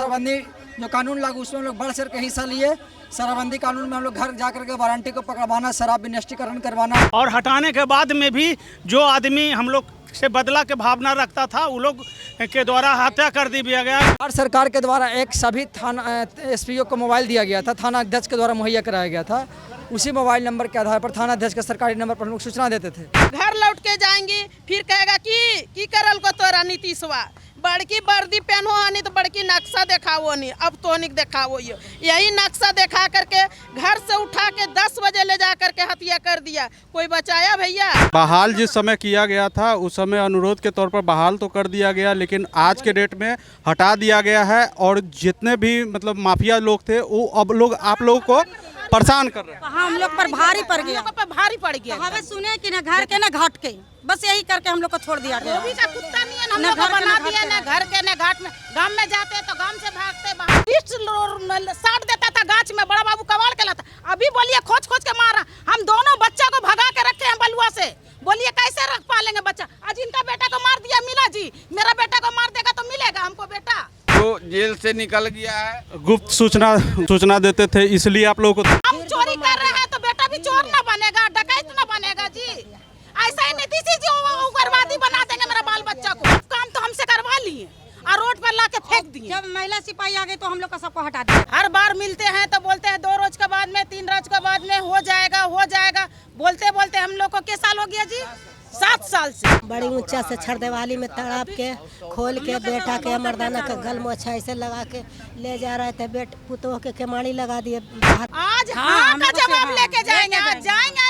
शराबबंदी जो कानून लागू उसमें हम लोग बढ़ चढ़ के हिस्सा लिए। शराबबंदी कानून में हम लोग घर जाकर के वारंटी को पकड़वाना, शराब विनिष्टीकरण करवाना और सरकार के द्वारा एक सभी थाना एसपीओ को मोबाइल दिया गया था, थाना अध्यक्ष के द्वारा मुहैया कराया गया था। उसी मोबाइल नंबर के आधार पर थाना अध्यक्ष के सरकारी नंबर पर हम लोग सूचना देते थे। घर लौट के जाएंगे फिर कहेगा कि करल को तोरा नीतीशवा बड़की वर्दी पहनो हनी तो बड़की नक्शा दिखाओ नहीं, अब तो नहीं दिखाओ। यही नक्शा दिखा करके घर से उठा के 10 बजे ले जा करके हत्या कर दिया। कोई बचाया भैया? बहाल जिस समय किया गया था उस समय अनुरोध के तौर पर बहाल तो कर दिया गया, लेकिन आज के डेट में हटा दिया गया है। और जितने भी मतलब माफिया लोग थे वो अब लोग आप लोगों को परेशान कर रहे हैं। हम लोग पर भारी पड़ गया, भारी पड़ गया। हमें सुने कि ना घर के ना घाट के, बस यही करके हम लोग को छोड़ दिया गया। कुत्ता नहीं है, हम लोग को बना दिया ना घर के ना घाट में। गांव में जाते तो गांव से भागते, साट देता था गाछ में, बड़ा बाबू कबाड़ के लाता। अभी बोलिए खोज खोज के मारा। हम दोनों बच्चा को भगा के रखे हैं बलुआ से। बोलिए कैसे रख पालेंगे बच्चा? आज इनका बेटा को मार दिया मिला जी, मेरा बेटा को मार देगा तो मिलेगा हमको बेटा। तो जेल से निकल गया है। गुप्त सूचना देते थे, इसलिए आप लोगों को हम चोरी कर रहे हैं तो बेटा भी चोर ना बनेगा, डकैत ना बनेगा जी। ऐसा ही नीतीश जी उग्रवादी बना देंगे मेरा बाल बच्चा को। अब काम तो हमसे करवा लिए और रोड पर ला के फेंक दिए। जब महिला सिपाही आ गए तो हम लोग का सबको हटा दिया। हर बार मिलते हैं तो बोलते हैं 2 रोज के बाद में, 3 रोज के बाद में हो जाएगा। बोलते बोलते हम लोग को क्या साल हो गया जी? 7 साल से। बड़ी ऊंचा से छड़ देवाली में तड़ाप के खोल के बेटा के मर्दाना के गल मोछा ऐसे लगा के ले जा रहे थे। पुतोह के केमाड़ी लगा दिए। आज हाँ का जवाब लेके जाएंगे। आज जाएंगे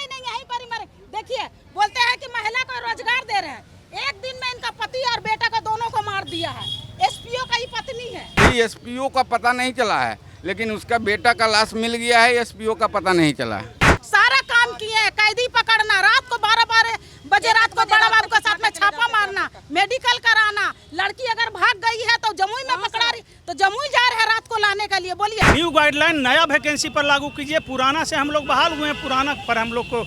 नहीं, यहीं पर ही मरे। देखिए बोलते हैं कि महिला को रोजगार दे रहे हैं। एक दिन में इनका पति और बेटा को दोनों को मार दिया है। एसपीओ का ही पत्नी है। एसपीओ का पता नहीं चला है, लेकिन उसका बेटा का लाश मिल गया है। एसपीओ का पता नहीं चला है। सारा काम किए हैं, कैदी पकड़ना, रात को 12 बजे रात को बड़ा बाबू के साथ में छापा मारना, मेडिकल कराना। लड़की अगर भाग गई है तो जमुई में पकड़ा रही तो जमुई जा रहे हैं रात को लाने के लिए। बोलिए न्यू गाइडलाइन नया वैकेंसी पर लागू कीजिए। पुराना से हम लोग बहाल हुए हैं, पुराना पर हम लोग को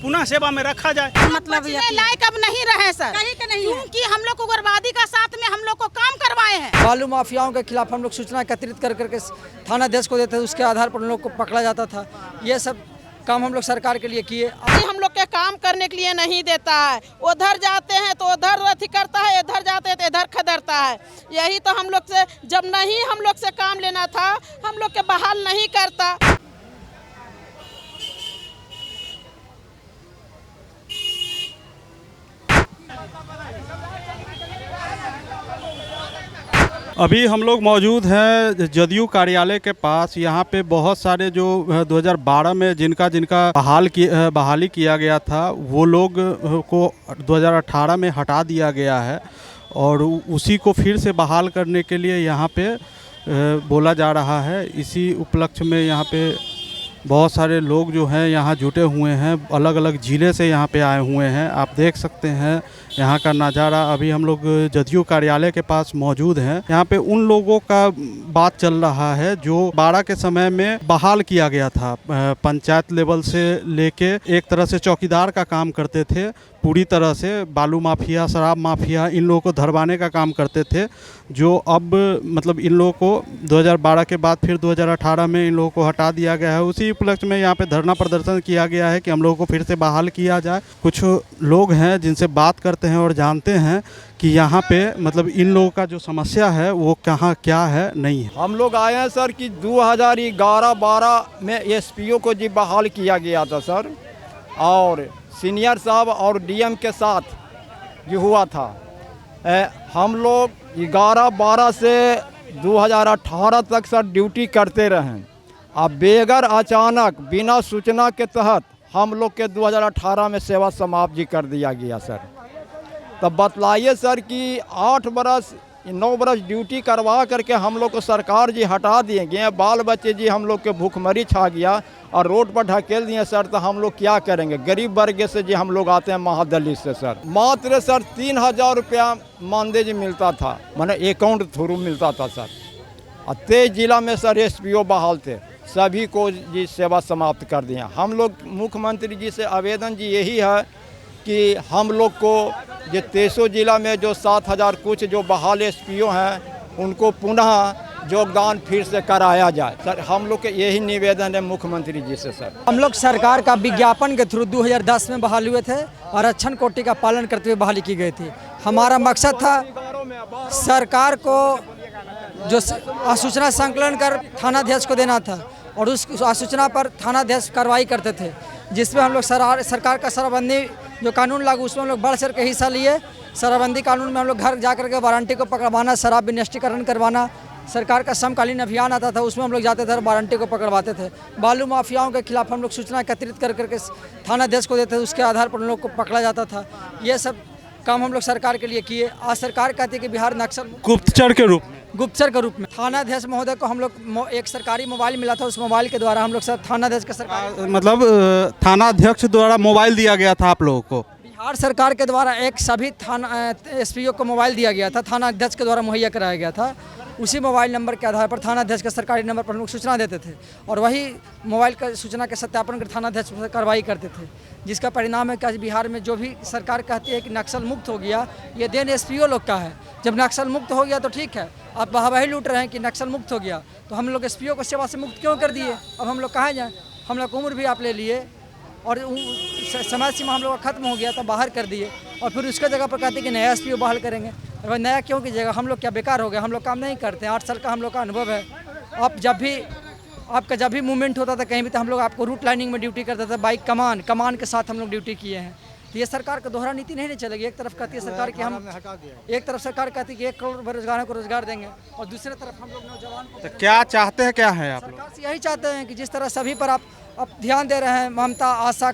पुनः सेवा में रखा जाए। मतलब लायक अब नहीं रहे सर, क्योंकि हम लोग उग्रवादी का साथ में हम लोग को काम करवाए हैं। बालू माफियाओं के खिलाफ हम लोग सूचना एकत्रित कर करके थाना अध्यक्ष को देते थे, उसके आधार पर उन लोग को पकड़ा जाता था। ये सब काम हम लोग सरकार के लिए किए। हम लोग के काम करने के लिए नहीं देता है। उधर जाते हैं तो उधर अथी करता है, इधर जाते हैं तो इधर खदरता है। यही तो हम लोग से, जब नहीं हम लोग से काम लेना था हम लोग के बहाल नहीं करता। अभी हम लोग मौजूद हैं जदयू कार्यालय के पास। यहाँ पे बहुत सारे जो 2012 में जिनका बहाली किया गया था वो लोग को 2018 में हटा दिया गया है और उसी को फिर से बहाल करने के लिए यहाँ पे बोला जा रहा है। इसी उपलक्ष्य में यहाँ पे बहुत सारे लोग जो हैं यहाँ जुटे हुए हैं, अलग अलग ज़िले से यहाँ पे आए हुए हैं। आप देख सकते हैं यहाँ का नज़ारा। अभी हम लोग जदयू कार्यालय के पास मौजूद हैं। यहाँ पे उन लोगों का बात चल रहा है जो 12 के समय में बहाल किया गया था। पंचायत लेवल से लेके एक तरह से चौकीदार का काम करते थे, पूरी तरह से बालू माफिया, शराब माफिया, इन लोगों को धरवाने का काम करते थे। जो अब मतलब इन लोगों को 2012 के बाद फिर 2018 में इन लोगों को हटा दिया गया है। उसी उपलक्ष्य में यहाँ पे धरना प्रदर्शन किया गया है कि हम लोगों को फिर से बहाल किया जाए। कुछ लोग हैं जिनसे बात करते हैं और जानते हैं कि यहाँ पे मतलब इन लोगों का जो समस्या है वो कहाँ क्या है नहीं है। हम लोग आए हैं सर कि 2011-12 में एसपीओ को जी बहाल किया गया था सर, और सीनियर साहब और डीएम के साथ ये हुआ था। हम लोग 11-12 से 2018 तक सर ड्यूटी करते रहे। अब बेगर अचानक बिना सूचना के तहत हम लोग के 2018 में सेवा समाप्त जी कर दिया गया सर। तब बतलाइए सर कि 9 बरस ड्यूटी करवा करके हम लोग को सरकार जी हटा दिए गए। बाल बच्चे जी हम लोग के भूखमरी छा गया और रोड पर ढकेल दिए सर। तो हम लोग क्या करेंगे? गरीब वर्ग से जी हम लोग आते हैं महादलित से सर। मात्र सर 3000 रुपया मानदेय जी मिलता था, माने अकाउंट थ्रू मिलता था सर। और 23 जिला में सर एसपीओ बहाल थे, सभी को जी सेवा समाप्त कर दिया। हम लोग मुख्यमंत्री जी से आवेदन जी यही है कि हम लोग को जो 23 जिला में जो 7000 कुछ जो बहाल एसपीओ हैं उनको पुनः योगदान फिर से कराया जाए। सर हम लोग के यही निवेदन है मुख्यमंत्री जी से। सर हम लोग सरकार का विज्ञापन के थ्रू 2010 में बहाल हुए थे और आरक्षण कोटि का पालन करते हुए बहाली की गई थी। हमारा मकसद था सरकार को जो आसूचना संकलन कर थानाध्यक्ष को देना था और उस आसूचना पर थानाध्यक्ष कार्रवाई करते थे, जिसमें हम लोग सरकार का शराबबंदी जो कानून लागू उसमें हम लोग बढ़ चढ़ के हिस्सा लिए। शराबबंदी कानून में हम लोग घर जा करके वारंटी को पकड़वाना, शराब विनिष्टीकरण करवाना, सरकार का समकालीन अभियान आता था उसमें हम लोग जाते थे और वारंटी को पकड़वाते थे। बालू माफियाओं के खिलाफ हम लोग सूचना एकत्रित कर करके थानाध्यक्ष को देते थे, उसके आधार पर उन लोग को पकड़ा जाता था। ये सब काम हम लोग सरकार के लिए किए। आज सरकार कहती है कि बिहार नक्सल गुप्तचर के रूप में थानाध्यक्ष महोदय को हम लोग एक सरकारी मोबाइल मिला था, उस मोबाइल के द्वारा हम लोग सब थानाध्यक्ष का सरकार मतलब थानाध्यक्ष द्वारा मोबाइल दिया गया था आप लोगों को। बिहार सरकार के द्वारा एक सभी थाना एसपीओ को मोबाइल दिया गया था, थानाध्यक्ष के द्वारा मुहैया कराया गया था। उसी मोबाइल नंबर के आधार पर थानाध्यक्ष के सरकारी नंबर पर हम लोग सूचना देते थे और वही मोबाइल का सूचना के सत्यापन कर थानाध्यक्ष पर कार्रवाई करते थे, जिसका परिणाम है कि आज बिहार में जो भी सरकार कहती है कि नक्सल मुक्त हो गया, ये देन एसपीओ लोग का है। जब नक्सल मुक्त हो गया तो ठीक है, आप वाहवाही लूट रहे हैं कि नक्सल मुक्त हो गया, तो हम लोग एसपीओ को सेवा से मुक्त क्यों कर दिए? अब हम लोग कहाँ जाएँ? हम लोग उम्र भी आप ले लिए और समय सीमा हम लोग का खत्म हो गया तो बाहर कर दिए और फिर उसके जगह पर कहते हैं कि नया एसपीओ बहाल करेंगे। और नया क्यों कीजिएगा? हम लोग क्या बेकार हो गए? हम लोग काम नहीं करते हैं, 8 साल का हम लोग का अनुभव है। आप आपका जब भी मूवमेंट होता था कहीं भी तो हम लोग आपको रूट लाइनिंग में ड्यूटी करते थे, बाइक कमान के साथ हम लोग ड्यूटी किए हैं। तो ये सरकार का दोहरा नीति नहीं चलेगी। एक तरफ कहती है सरकार कि हम एक तरफ सरकार कहती है कि 1 करोड़ बेरोजगारों को रोजगार देंगे और दूसरी तरफ हम लोग नौजवान को तो क्या चाहते हैं, क्या है आप लोग? सरकार से यही चाहते हैं कि जिस तरह सभी पर आप ध्यान दे रहे हैं, ममता, आशा,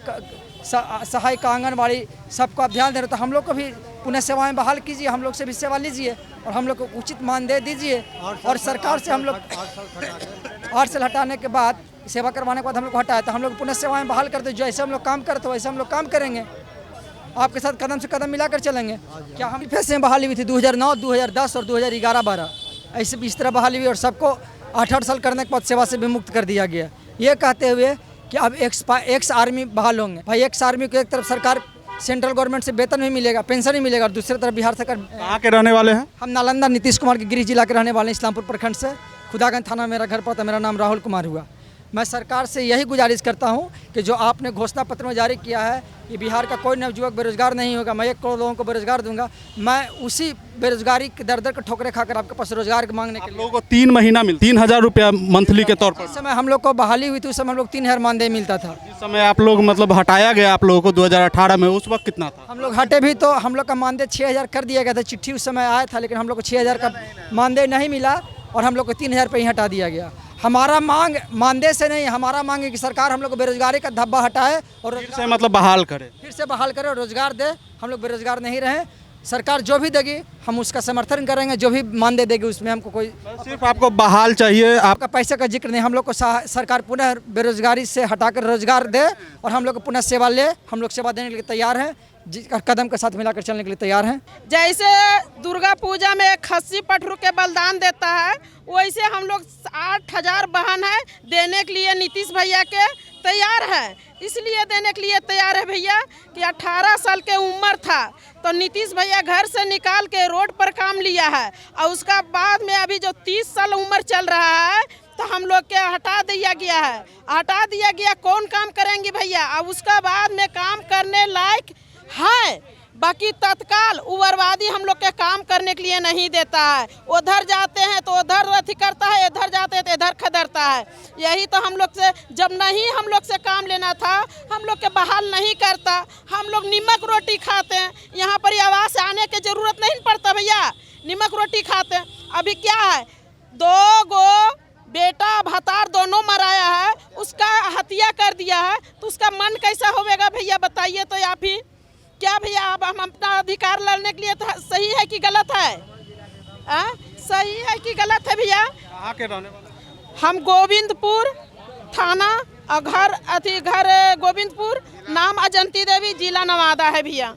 सहायिका, आंगनबाड़ी, सबको आप ध्यान दे रहे हो, तो हम लोग को भी पुनः सेवाएं बहाल कीजिए, हम लोग से भी सेवा लीजिए और हम लोग को उचित मानदेय दीजिए। और सरकार से हम लोग 8 साल हटाने के बाद, सेवा करवाने के बाद हम लोग को हटाया तो हम लोग पुनः सेवाएं बहाल करते, जो ऐसे हम लोग काम करते वैसे हम लोग काम करेंगे, आपके साथ कदम से कदम मिलाकर चलेंगे। क्या हम फैसले में बहाली हुई थी 2009, 2010 और 2011-12 ऐसे इस तरह बहाली हुई और सबको 8 साल करने के बाद सेवा से भी मुक्त कर दिया गया, ये कहते हुए कि अब एक्स आर्मी बहाल होंगे। भाई एक्स आर्मी को एक तरफ सरकार सेंट्रल गवर्नमेंट से वेतन भी मिलेगा, पेंशन भी मिलेगा और दूसरी तरफ बिहार सरकार। कहाँ के रहने वाले हैं? हम नालंदा नीतीश कुमार के गृह जिला के रहने वाले हैं, इस्लामपुर प्रखंड से। खुदागंज थाना मेरा घर पड़ता, मेरा नाम राहुल कुमार हुआ। मैं सरकार से यही गुजारिश करता हूं कि जो आपने घोषणा पत्र में जारी किया है कि बिहार का कोई नवयुवक बेरोजगार नहीं होगा, मैं 1 करोड़ लोगों को बेरोजगार दूंगा, मैं उसी बेरोजगारी के दर के ठोकरे खाकर आपके पास रोजगार मांगने के लिए। लोगों को 3 महीना 3000 रुपया मंथली के तौर पर। इस समय हम लोग को बहाली हुई थी उस समय हम लोग 3000 मानदेय मिलता था। जिस समय आप लोग मतलब हटाया गया आप लोगों को 2018 में, उस वक्त कितना था? हम लोग हटे भी तो हम लोग का मानदेय 6000 कर दिया गया था, चिट्ठी उस समय आया था, लेकिन हम लोग को 6000 का मानदेय नहीं मिला और हम लोग को 3000 पे ही हटा दिया गया। हमारा मांग मानदेय से नहीं, हमारा मांग है कि सरकार हम लोग को बेरोजगारी का धब्बा हटाए और फिर से मतलब बहाल करे, फिर से बहाल करे और रोजगार दे। हम लोग बेरोजगार नहीं रहे। सरकार जो भी देगी हम उसका समर्थन करेंगे, जो भी मानदेय देगी उसमें हमको कोई, सिर्फ आपको बहाल चाहिए। आपका पैसे का जिक्र नहीं, हम लोग को सरकार पुनः बेरोजगारी से हटाकर रोजगार दे और हम लोग को पुनः सेवा ले। हम लोग सेवा देने के लिए तैयार हैं, कदम के साथ मिलाकर चलने के लिए तैयार हैं। जैसे दुर्गा पूजा में खस्सी पठरू के बलिदान देता है, वैसे हम लोग 8000 बहन है देने के लिए नीतीश भैया के तैयार है। इसलिए देने के लिए तैयार है भैया कि 18 साल के उम्र था तो नीतीश भैया घर से निकाल के रोड पर काम लिया है और उसका बाद में अभी जो 30 साल उम्र चल रहा है तो हम लोग के हटा दिया गया है। हटा दिया गया, कौन काम करेंगे भैया? अब उसका बाद में काम करने लायक है, बाकी तत्काल उग्रवादी हम लोग के काम करने के लिए नहीं देता है। उधर जाते हैं तो उधर अथी करता है, इधर जाते हैं तो इधर खदरता है। यही तो हम लोग से, जब नहीं हम लोग से काम लेना था हम लोग के बहाल नहीं करता। हम लोग नमक रोटी खाते हैं, यहाँ पर आवास से आने की जरूरत नहीं पड़ता भैया, नमक रोटी खाते हैं। अभी क्या है, 2 गो बेटा भतार दोनों मराया है, उसका हत्या कर दिया है, तो उसका मन कैसा होगा भैया बताइए तो आप ही। क्या भैया अब हम अपना अधिकार लड़ने के लिए तो सही है कि गलत है? सही है कि गलत है भैया? कहाँ के रहने वाले? हम गोविंदपुर थाना और घर गोविंदपुर, नाम अजंती देवी, जिला नवादा है भैया।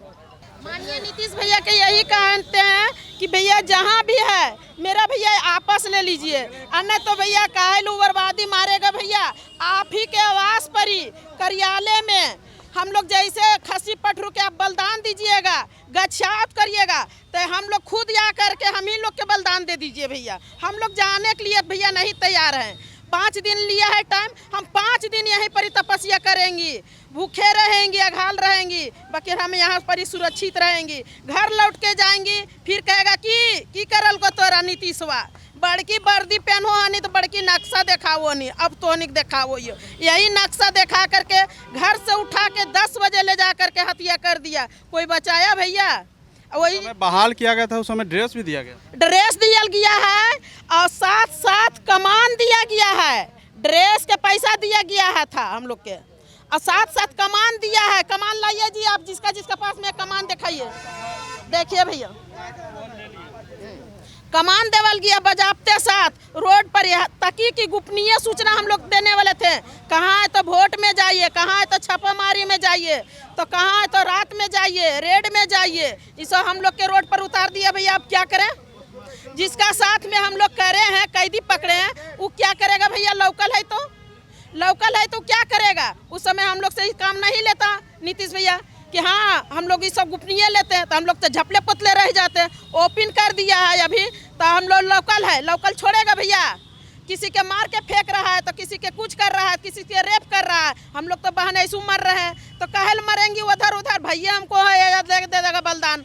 माननीय नीतीश भैया के यही कहते हैं कि भैया जहाँ भी है मेरा भैया आपस ले लीजिए, अन्य तो भैया काहे उग्रवादी मारेगा भैया। आप ही के आवास पर ही कार्यालय में हम लोग जैसे खस्सी पठरू के आप बलिदान दीजिएगा, गच्छात करिएगा, तो हम लोग खुद या करके हम ही लोग के बलिदान दे दीजिए भैया। हम लोग जाने के लिए भैया नहीं तैयार हैं। 5 दिन लिया है टाइम, हम 5 दिन यहीं पर ही तपस्या करेंगी, भूखे रहेंगी, अघाल रहेंगी, बाकी हम यहाँ पर ही सुरक्षित रहेंगी। घर लौट के जाएंगी, फिर कहेगा कि करल को तोरा नीतीशवा बड़की वर्दी पहनो हनी तो बड़की नक्शा दिखाओ नहीं, अब तो नहीं दिखाओ। यही नक्शा दिखा करके घर से उठा के 10 बजे ले जा करके हत्या कर दिया। कोई बचाया भैया? वही बहाल किया गया था, उस समय ड्रेस भी दिया गया, ड्रेस दिया गया है और साथ साथ कमान दिया गया है। ड्रेस के पैसा दिया गया है था हम लोग के, और साथ साथ कमान दिया है। कमान लाइए जी आप, जिसका पास में कमान दिखाइए, देखिए भैया कमान देवल गया बजाबते साथ रोड पर, ताकि की गोपनीय सूचना हम लोग देने वाले थे। कहाँ है तो वोट में जाइए, कहाँ है तो छापामारी में जाइए, तो कहाँ है तो रात में जाइए, रेड में जाइए। इसे हम लोग के रोड पर उतार दिया भैया। अब क्या करें? जिसका साथ में हम लोग करे हैं, कैदी पकड़े हैं, वो क्या करेगा भैया? लोकल है तो क्या करेगा? उस समय हम लोग से काम नहीं लेता नीतीश भैया कि हाँ हम लोग ये सब गोपनीय लेते हैं, तो हम लोग तो झपले पतले रह जाते हैं। ओपन कर दिया है अभी, तो हम लोग लोकल है, लोकल छोड़ेगा भैया? किसी के मार के फेंक रहा है, तो किसी के कुछ कर रहा है, किसी के रेप कर रहा है। हम लोग तो बहन ऐसे मर रहे हैं, तो कहल मरेंगी उधर उधर। भैया हमको है दे देगा बलिदान।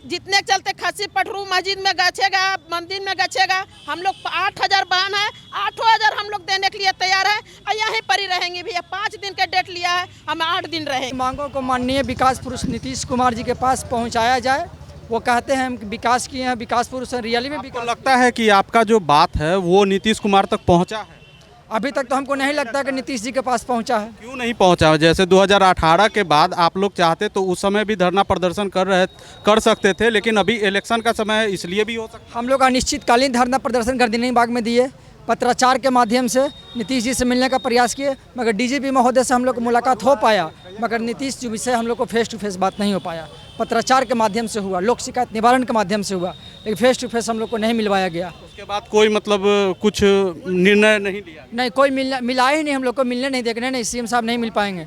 जितने चलते खस्सी पठरू मस्जिद में गछेगा, मंदिर में गछेगा। हम लोग 8000 बहन है, 8000 हम लोग देने के लिए तैयार है, और यहीं पर ही रहेंगे भैया। 5 दिन का डेट लिया है, हम 8 दिन रहेंगे। मांगों को माननीय विकास पुरुष नीतीश कुमार जी के पास पहुंचाया जाए। वो कहते हैं हम विकास किए हैं, विकास पुरुष हैं, रियली में आपको लगता है कि आपका जो बात है वो नीतीश कुमार तक पहुंचा है? अभी तक तो हमको नहीं लगता कि नीतीश जी के पास पहुंचा है। क्यों नहीं पहुंचा? जैसे 2018 के बाद आप लोग चाहते तो उस समय भी धरना प्रदर्शन कर सकते थे, लेकिन अभी इलेक्शन का समय है, इसलिए भी हो सकता। हम लोग अनिश्चितकालीन धरना प्रदर्शन गर्दनी बाग में दिए, पत्राचार के माध्यम से नीतीश जी से मिलने का प्रयास किए, मगर डीजीपी महोदय से हम लोग को मुलाकात हो पाया, मगर नीतीश जी से हम लोग को फेस टू फेस बात नहीं हो पाया। पत्राचार के माध्यम से हुआ, लोक शिकायत निवारण के माध्यम से हुआ, लेकिन फेस टू फेस हम लोग को नहीं मिलवाया गया। उसके बाद कोई मतलब कुछ निर्णय नहीं लिया? नहीं, कोई मिला ही नहीं, हम लोग को मिलने नहीं देखने। नहीं, सीएम साहब नहीं मिल पाएंगे,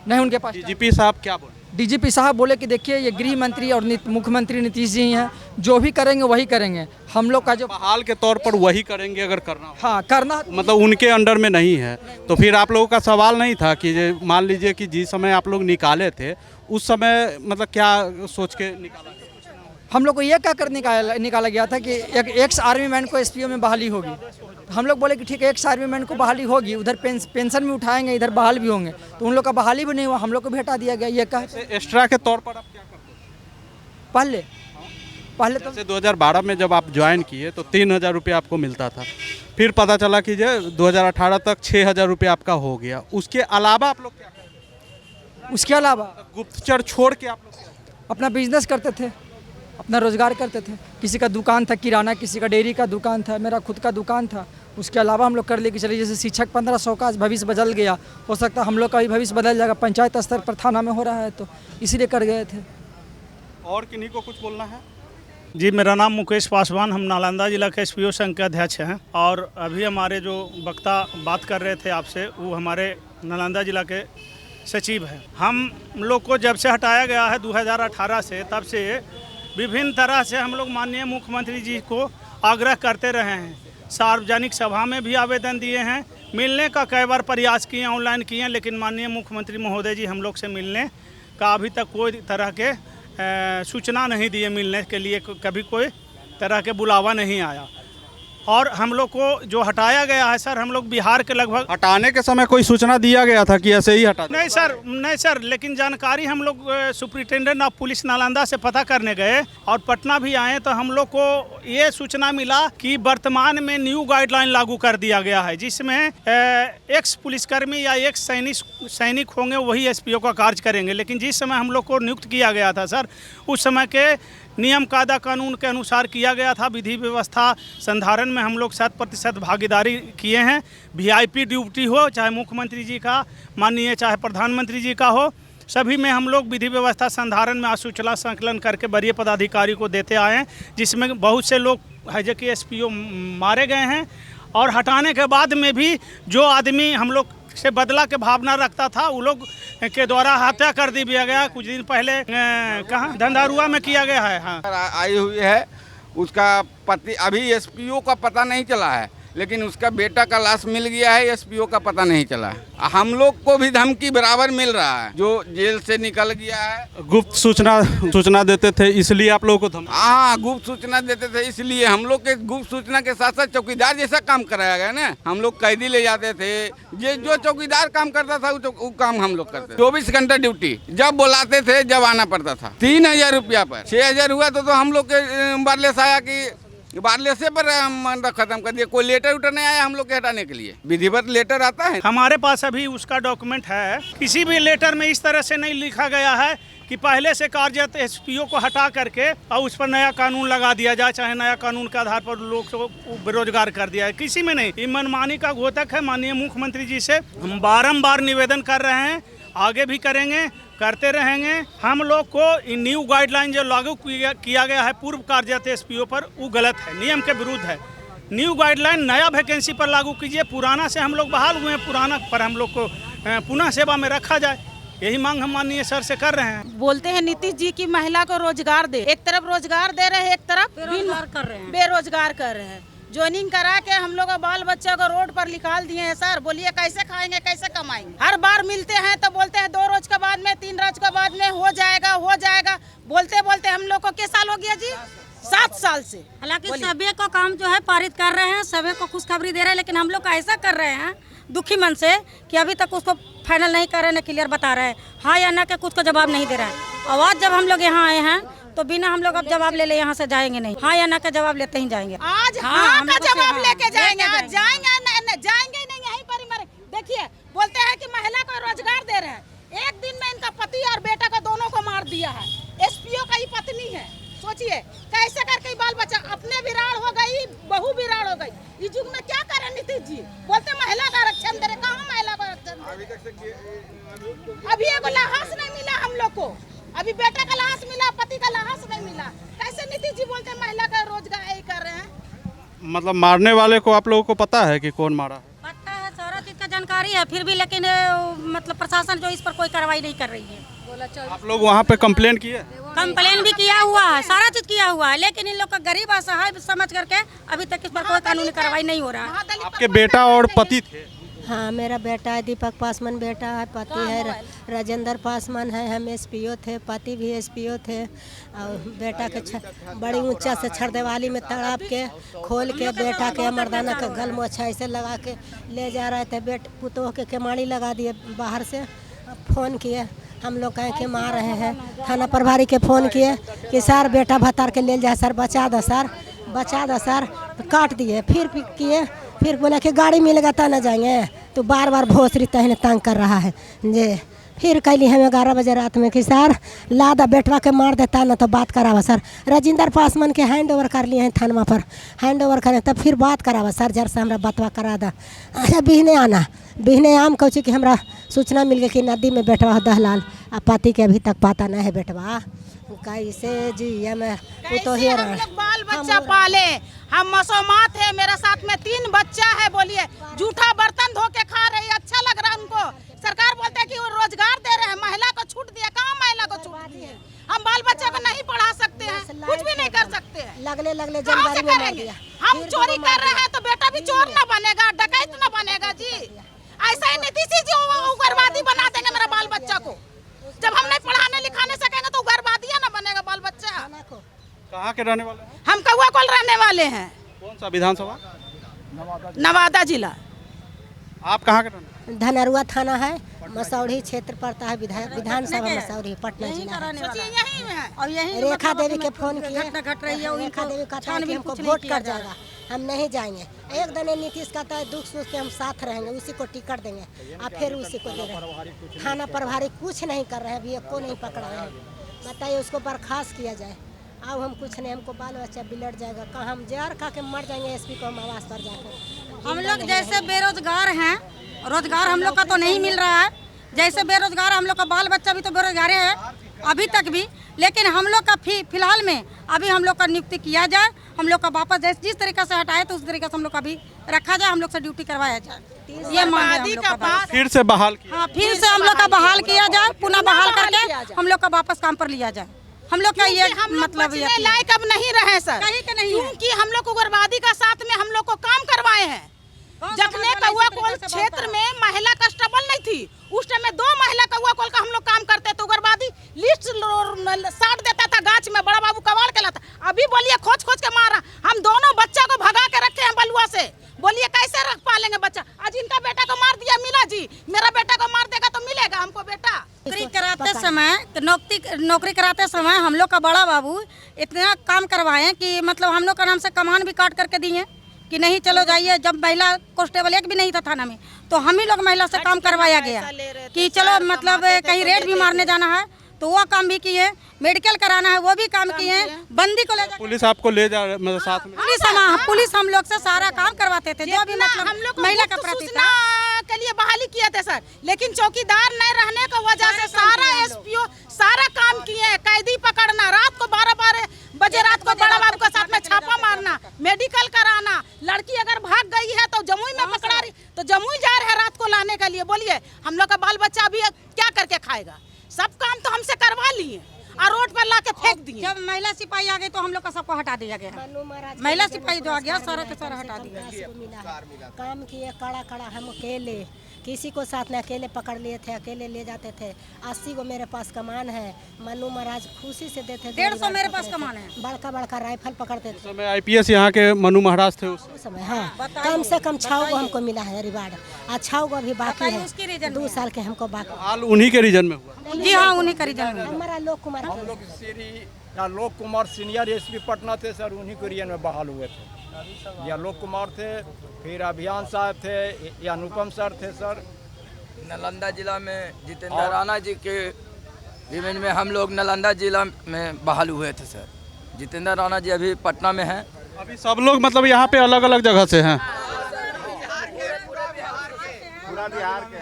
नहीं उनके पास। डीजीपी साहब क्या बोले? डीजीपी साहब बोले कि देखिए ये गृह मंत्री और मुख्यमंत्री नीतीश जी हैं, जो भी करेंगे वही करेंगे। हम लोग का जो बहाल के तौर पर वही करेंगे अगर करना हो। हाँ करना, मतलब उनके अंडर में नहीं है, तो फिर आप लोगों का सवाल नहीं था कि मान लीजिए कि जिस समय आप लोग निकाले थे उस समय मतलब क्या सोच के निकाला? हम लोग को ये कहकर निकाला गया था कि एक एक्स आर्मी मैन को एसपीओ में बहाली होगी। हम लोग बोले कि ठीक है, एक्स आर्मी मैन को बहाली होगी, उधर पेंशन भी उठाएंगे, इधर बहाल भी होंगे, तो उन लोग का बहाली भी नहीं हुआ, हम लोग को भी हटा दिया गया। ये कह एक्स्ट्रा के तौर पर आप क्या करते? पहले तो 2012 में जब आप ज्वाइन किए तो 3000 रुपये आपको मिलता था, फिर पता चला कि जो 2018 तक 6000 रुपये आपका हो गया। उसके अलावा आप लोग क्या करते? उसके अलावा गुप्तचर छोड़ के आप लोग अपना बिजनेस करते थे, अपना रोजगार करते थे। किसी का दुकान था किराना, किसी का डेयरी का दुकान था, मेरा खुद का दुकान था। उसके अलावा हम लोग कर ले कि चलिए, जैसे शिक्षक 1500 का भविष्य बदल गया, हो सकता है हम लोग का भी भविष्य बदल जाएगा। पंचायत स्तर पर थाना में हो रहा है, तो इसीलिए कर गए थे। और किन्हीं को कुछ बोलना है? जी, मेरा नाम मुकेश पासवान, हम नालंदा जिला के एसपीओ संघ के अध्यक्ष हैं। और अभी हमारे जो वक्ता बात कर रहे थे आपसे, वो हमारे नालंदा जिला के सचिव हैं। हम लोग को जब से हटाया गया है 2018 से, तब से विभिन्न तरह से हम लोग माननीय मुख्यमंत्री जी को आग्रह करते रहे हैं। सार्वजनिक सभा में भी आवेदन दिए हैं, मिलने का कई बार प्रयास किए, ऑनलाइन किए, लेकिन माननीय मुख्यमंत्री महोदय जी हम लोग से मिलने का अभी तक कोई तरह के सूचना नहीं दिए। मिलने के लिए कभी कोई तरह के बुलावा नहीं आया। और हम लोग को जो हटाया गया है सर, हम लोग बिहार के लगभग हटाने के समय कोई सूचना दिया गया था कि ऐसे ही हटा? नहीं सर, लेकिन जानकारी हम लोग सुपरिटेंडेंट ऑफ पुलिस नालंदा से पता करने गए और पटना भी आए, तो हम लोग को ये सूचना मिला कि वर्तमान में न्यू गाइडलाइन लागू कर दिया गया है, जिसमें एक्स पुलिसकर्मी या एक्स सैनिक होंगे वही एसपीओ का कार्य करेंगे। लेकिन जिस समय हम लोग को नियुक्त किया गया था सर, उस समय के नियम कायदा कानून के अनुसार किया गया था। विधि व्यवस्था संधारण में हम लोग 100% भागीदारी किए हैं। वीआईपी ड्यूटी हो, चाहे मुख्यमंत्री जी का माननीय, चाहे प्रधानमंत्री जी का हो, सभी में हम लोग विधि व्यवस्था संधारण में सूचना संकलन करके वरीय पदाधिकारी को देते आए हैं, जिसमें बहुत से लोग है कि एसपीओ मारे गए हैं। और हटाने के बाद में भी जो आदमी हम लोग से बदला के भावना रखता था, वो लोग के द्वारा हत्या कर दिया गया। कुछ दिन पहले कहाँ धंधारुआ में किया गया है। हाँ, आई हुई है, उसका पति अभी एसपीओ का पता नहीं चला है, लेकिन उसका बेटा का लाश मिल गया है, एसपीओ का पता नहीं चला है। हम लोग को भी धमकी बराबर मिल रहा है, जो जेल से निकल गया है। गुप्त सूचना देते थे, इसलिए आप लोगों को धमकी? हाँ, गुप्त सूचना देते थे, इसलिए हम लोग के गुप्त सूचना के साथ साथ चौकीदार जैसा काम कराया गया ना। हम लोग कैदी ले जाते थे, जो चौकीदार काम करता था वो काम हम लोग करते थे। 24 घंटा ड्यूटी, जब बुलाते थे जब आना पड़ता था। 3000 रुपया पर 6000 हुआ तो हम लोग के बारलेस आया कि बारलेसे पर खत्म कर दिया। कोई लेटर उटर नहीं आया हम लोग के हटाने के लिए। विधिवत लेटर आता है हमारे पास, अभी उसका डॉक्यूमेंट है। किसी भी लेटर में इस तरह से नहीं लिखा गया है कि पहले से कार्यरत एसपीओ को हटा करके और उस पर नया कानून लगा दिया जाए, चाहे नया कानून के आधार पर लोग को बेरोजगार कर दिया है। किसी में नहीं। ये मनमानी का घोतक है। माननीय मुख्यमंत्री जी से हम बारंबार निवेदन कर रहे हैं, आगे भी करेंगे, करते रहेंगे। हम लोग को न्यू गाइडलाइन जो लागू किया गया है पूर्व कार्यरत एसपीओ पर, वो गलत है, नियम के विरुद्ध है। न्यू गाइडलाइन नया वैकेंसी पर लागू कीजिए। पुराना से हम लोग बहाल हुए हैं, पुराना पर हम लोग को पुनः सेवा में रखा जाए। यही मांग हम माननीय सर से कर रहे हैं। बोलते हैं नीतीश जी की महिला को रोजगार दे, एक तरफ रोजगार दे रहे हैं, एक तरफ बेरोजगार कर रहे हैं। ज्वाइनिंग करा के हम लोग बाल बच्चों को रोड पर निकाल दिए हैं। सर बोलिए कैसे खाएंगे, कैसे कमाएंगे? हर बार मिलते हैं तो बोलते हैं 2 रोज के बाद में, 3 रोज के बाद में हो जाएगा। बोलते बोलते हम लोग को किस साल हो गया जी? 7 साल से। हालांकि सभी को काम जो है पारित कर रहे हैं, सभी को खुशखबरी दे रहे हैं, लेकिन हम लोग ऐसा कर रहे हैं दुखी मन से कि अभी तक उसको फाइनल नहीं कर रहे हैं, क्लियर बता रहे हैं हाँ या ना के, कुछ को जवाब नहीं दे रहा है। और आज जब हम लोग यहाँ आए हैं तो बिना हम लोग अब जवाब ले ले यहाँ से जाएंगे नहीं। हाँ या ना का जवाब लेते ही जाएंगे। आज हाँ का जवाब लेके जाएंगे। आज जाएंगे नहीं, यहीं पर ही मरे। देखिए बोलते हैं कि महिला को रोजगार दे रहे हैं। एक दिन में इनका पति और बेटा को दोनों को मार दिया है। एसपीओ का ही पत्नी है। सोचिए कैसे करके बाल बच्चा अपने विराड़ हो गई, बहू विराड़ हो गई। इस युग में क्या करे नीतीश जी? बोलते महिला का आरक्षण दे रहे, कहाँ महिला का आरक्षण? अभी एगो लाश नहीं मिला हम लोग को। अभी बेटा का लाश मिला, पति का लाश नहीं मिला। कैसे नीतीश जी बोलते हैं महिला का रोजगार यही कर रहे हैं? मतलब मारने वाले को आप लोगों को पता है कि कौन मारा है? पता है, सारा चीज का जानकारी है, फिर भी लेकिन मतलब प्रशासन जो इस पर कोई कार्रवाई नहीं कर रही है। आप लोग वहाँ पे कंप्लेंट किए? कंप्लेन भी किया हुआ है, सारा चीज किया हुआ है, लेकिन इन लोग का गरीब असहाय समझ करके अभी तक इस पर कोई कानूनी कार्रवाई नहीं हो रहा है। आपके बेटा और पति थे? हाँ, मेरा बेटा है दीपक पासवान, बेटा है, पति है राजेंद्र पासवान है। हम एसपीओ थे, पति भी एसपीओ थे। और बेटा के बड़ी ऊंचा से छरदेवाली में तड़ाप के खोल के बेटा के मर्दाना का गल मोछा ऐसे लगा के ले जा रहे थे। पुतोह के केमाड़ी लगा दिए बाहर से। फ़ोन किए, हम लोग कहें कि मार रहे हैं। थाना प्रभारी के फ़ोन किए कि सर बेटा भतार के ले जाए, सर बचा दो सर, बचा दो सर। तो काट दिए। फिर किए, फिर बोला कि गाड़ी मिलेगा तब न जाएंगे। तो बार बार भोसरी तहने तंग कर रहा है जे। फिर कैली हमें 11 बजे रात में कि सर लादा बेटवा के मार देता ना तो बात करावा सर। राजेंद्र पासवान के हैंड ओवर कर लिए हैं थाना पर, हैंड ओवर करें तब फिर बात करावा सर। जर से हमारा बतवा करा दा। अच्छा बिहने आना, बिहने आम कहूँ कि हमारा सूचना मिल गई कि नदी में बेटवा दहलाल आ पति के अभी तक पता नहीं है बेटवा कैसे जी। मैं तो ही बाल बच्चा पाले, हम मसोमात है। मेरा साथ में 3 बच्चा है। बोलिए जूठा बर्तन धो के खा रही, अच्छा लग रहा है उनको। सरकार बोलते है कि वो रोजगार दे रहे हैं, महिला को छूट दिया। कहाँ महिला को छूट दिए? हम बाल बच्चे को नहीं पढ़ा सकते हैं, कुछ भी नहीं कर सकते हैं। लगले जनवरी में मार दिया। हम चोरी कर रहे हैं तो बेटा भी चोर न बनेगा, डकैत न बनेगा जी। ऐसा ही नीतीश जी उग्रवादी बना देंगे मेरा बाल बच्चा को। जब हम नहीं पढ़ाने लिखाने सकेंगे तो उग्रवादी न बनेगा बाल बच्चा। कहाँ के रहने वाले हैं? हम कौआ कोल रहने वाले हैं। कौन सा विधानसभा? नवादा जिला। आप कहाँ के रहने? धनरुआ थाना है, मसौढ़ी क्षेत्र पड़ता है, विधानसभा मसौढ़ी, पटना जिला। और यही रेखा देवी के फोन किए, घट रही है। रेखा देवी कहता है कि हमको वोट कर जाएगा, हम नहीं जाएंगे। एक दिन नीतीश कहता है दुख सुख के हम साथ रहेंगे, उसी को टिकट देंगे। अब फिर उसी को दे रहे हैं। थाना प्रभारी कुछ नहीं कर रहे हैं, अभी एक को नहीं पकड़ा है। बताइए उसको बर्खास्त किया जाए। अब हम कुछ नहीं, हमको बाल बच्चा बिलट जाएगा। कहाँ हम जहर खा के मर जाएंगे एसपी को हम आवास पर जाकर। हम लोग जैसे बेरोजगार हैं, रोजगार हम लोग का तो नहीं मिल रहा है। जैसे बेरोजगार हम लोग का बाल बच्चा भी तो बेरोजगार है। अभी तक भी। लेकिन हम लोग का फिलहाल में अभी हम लोग का नियुक्ति किया जाए, हम लोग का वापस जिस तरीके से हटाए तो उस तरीके से हम लोग का भी रखा जाए, हम लोग से ड्यूटी करवाया जाए, ये मांग है हम लोग का। फिर से बहाल किया। हाँ, फिर से हम लोग का बहाल किया जाए, पुनः बहाल करके हम लोग का वापस काम पर लिया जाए। हम लोग का ये मतलब ये लायक अब नहीं रहे सर, कहीं के नहीं, क्योंकि हम लोग उग्रवादी का साथ में हम लोग को काम करवाए हैं। जखने कौआ कोल क्षेत्र में महिला कांस्टेबल नहीं थी, उस टाइम में 2 महिला कौआ कोल का हम लोग काम करते तो उग्रवादी लिस्ट साट देता था गाछ में, बड़ा बाबू कबाड़ के लाता। अभी बोलिए खोज खोज के मारा, हम दोनों बच्चा को भगा के रखे हैं बलुआ से, बोलिए कैसे रख पालेंगे बच्चा। आज इनका बेटा को मार दिया मीना जी, मेरा बेटा को मार देगा तो मिलेगा हमको बेटा। नौकरी कराते समय नौकरी कराते समय हम लोग का बड़ा बाबू इतना काम करवाए कि मतलब हम लोग का नाम से कमान भी काट करके दिए कि नहीं चलो जाइए। जब महिला कांस्टेबल एक भी नहीं था थाना में तो हम ही लोग महिला से काम करवाया गया कि चलो मतलब कहीं रेड भी मारने जाना है तो वो काम भी किए, मेडिकल कराना है वो भी काम किए, बंदी को ले पुलिस आपको ले जा मतलब साथ में पुलिस हम लोग से सारा काम करवाते थे जो भी मतलब हम लोग महिला का प्रति था के लिए बहाली किए थे सर, लेकिन चौकीदार नहीं रहने की वजह से सारा एसपीओ सारा काम किए। कैदी पकड़ना, रात को 12 बजे रात को बड़ा बाबू के साथ में छापा मारना, मेडिकल कराना, लड़की अगर भाग गई है तो जमुई में पकड़ा रही तो जमुई जा रहे हैं रात को लाने के लिए। बोलिए हम लोग का बाल बच्चा अभी क्या करके खाएगा? सब काम तो हमसे करवा लिए और रोड पर ला के फेंक दिए। जब महिला सिपाही आ गई तो हम लोग का सबको हटा दिया गया। महिला सिपाही जो आ गया सारा के सारा हटा दिया। काम किए कड़ा हम अकेले, किसी को साथ में अकेले पकड़ लिए थे, अकेले ले जाते थे। 80 को मेरे पास कमान है, मनु महाराज खुशी से देते थे। 150 मेरे पास कमान है। बड़का राइफल पकड़ते थे। समय आईपीएस यहाँ के मनु महाराज थे उस समय। हाँ, कम से कम 6 को हमको मिला है रिवार्ड, और 6 को अभी बाकी है, 2 साल के हमको बाकी। हाल उन्हीं के रीजन में हुआ। जी हाँ, उन्हीं का रीजन में। हमारा लोक कुमार, हम लोग लोक कुमार सीनियर एसपी पटना थे सर, उन्हीं के रीजन में बहाल हुए थे। या लोक कुमार थे, फिर अभियान साहब थे, या अनुपम सर थे सर। नालंदा जिला में जितेंद्र राणा जी के रिवेंज में हम लोग नालंदा जिला में बहाल हुए थे सर। जितेंद्र राणा जी अभी पटना में हैं। अभी सब लोग मतलब यहाँ पे अलग अलग जगह से हैं। पूरा बिहार के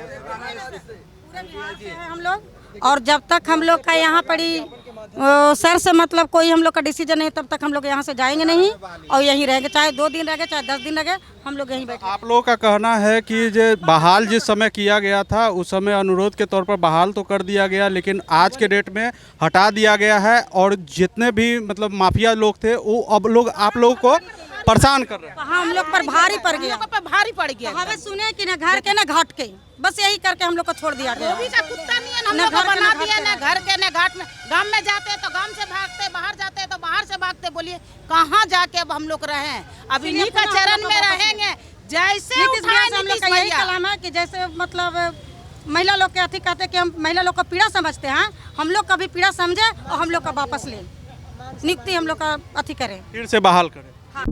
हैं हम लोग। और जब तक हम लोग का यहाँ पड़ी सर से मतलब कोई हम लोग का डिसीजन नहीं, तब तक हम लोग यहाँ से जाएंगे नहीं और यहीं रहेंगे, चाहे 2 दिन रह गए चाहे 10 दिन रह हम लोग यहीं बैठे। आप लोगों का कहना है कि जो बहाल जिस समय किया गया था उस समय अनुरोध के तौर पर बहाल तो कर दिया गया, लेकिन आज के डेट में हटा दिया गया है और जितने भी मतलब माफिया लोग थे वो अब लोग आप लोगों को परेशान कर रहे हैं। हम लोग पर भारी पड़ गया, भारी पड़ गया। हमें सुने कि न घर के न घाट के, बस यही करके हम लोग को छोड़ दिया गया। धोबी का कुत्ता नहीं है, हम लोग को बना दिया, न घर के न घाट में। गांव में जाते तो गांव से भागते, बाहर जाते तो बाहर से भागते। बोलिए कहाँ जाके अब हम लोग रहे? अब इन्हीं का चरण में रहेंगे। जैसे हम लोग का यही कलाम है कि जैसे मतलब महिला लोग के अथी कहते कि हम महिला लोग को पीड़ा समझते हैं, हम लोग का भी पीड़ा समझे और हम लोग का वापस ले नियुक्ति हम लोग का अथी करें, फिर से बहाल करें। हाँ।